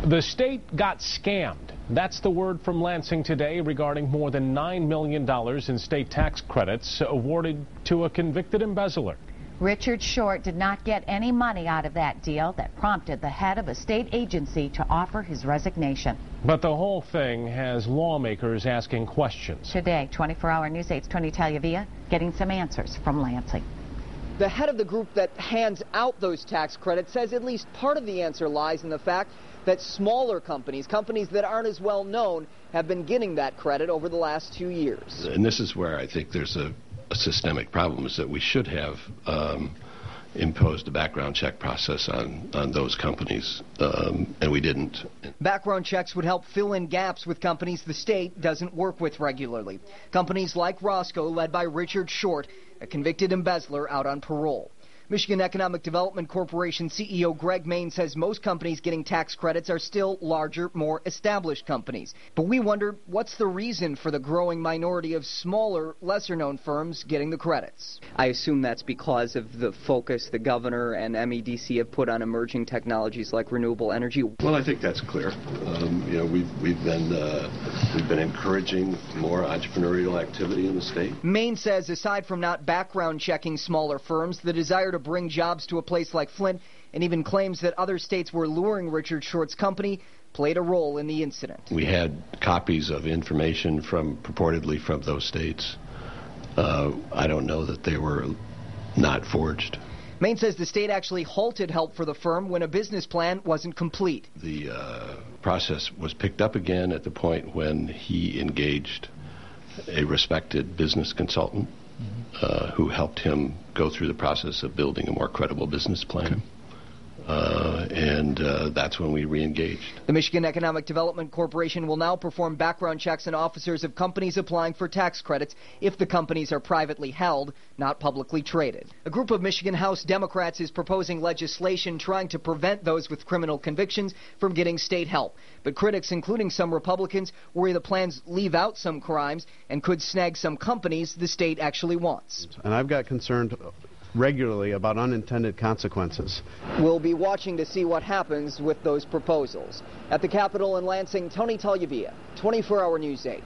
The state got scammed. That's the word from Lansing today regarding more than $9 million in state tax credits awarded to a convicted embezzler. Richard Short did not get any money out of that deal that prompted the head of a state agency to offer his resignation. But the whole thing has lawmakers asking questions. Today, 24-hour News 8's Tony Tagliavia getting some answers from Lansing. The head of the group that hands out those tax credits says at least part of the answer lies in the fact that smaller companies that aren't as well known, have been getting that credit over the last 2 years. And this is where I think there's a systemic problem, is that we should have imposed a background check process on those companies, and we didn't. Background checks would help fill in gaps with companies the state doesn't work with regularly. Companies like Roscoe, led by Richard Short, a convicted embezzler out on parole. Michigan Economic Development Corporation CEO Greg Main says most companies getting tax credits are still larger, more established companies. But we wonder, what's the reason for the growing minority of smaller, lesser-known firms getting the credits? I assume that's because of the focus the governor and MEDC have put on emerging technologies like renewable energy. Well, I think that's clear. We've been encouraging more entrepreneurial activity in the state. Main says aside from not background checking smaller firms, the desire to bring jobs to a place like Flint, and even claims that other states were luring Richard Short's company, played a role in the incident. We had copies of information purportedly from those states. I don't know that they were not forged. Main says the state actually halted help for the firm when a business plan wasn't complete. The process was picked up again at the point when he engaged a respected business consultant who helped him go through the process of building a more credible business plan. And that's when we re-engaged. The Michigan Economic Development Corporation will now perform background checks on officers of companies applying for tax credits if the companies are privately held, not publicly traded. A group of Michigan House Democrats is proposing legislation trying to prevent those with criminal convictions from getting state help. But critics, including some Republicans, worry the plans leave out some crimes and could snag some companies the state actually wants. And I've got concerned regularly about unintended consequences. We'll be watching to see what happens with those proposals. At the Capitol in Lansing, Tony Tagliavia, 24-hour News 8.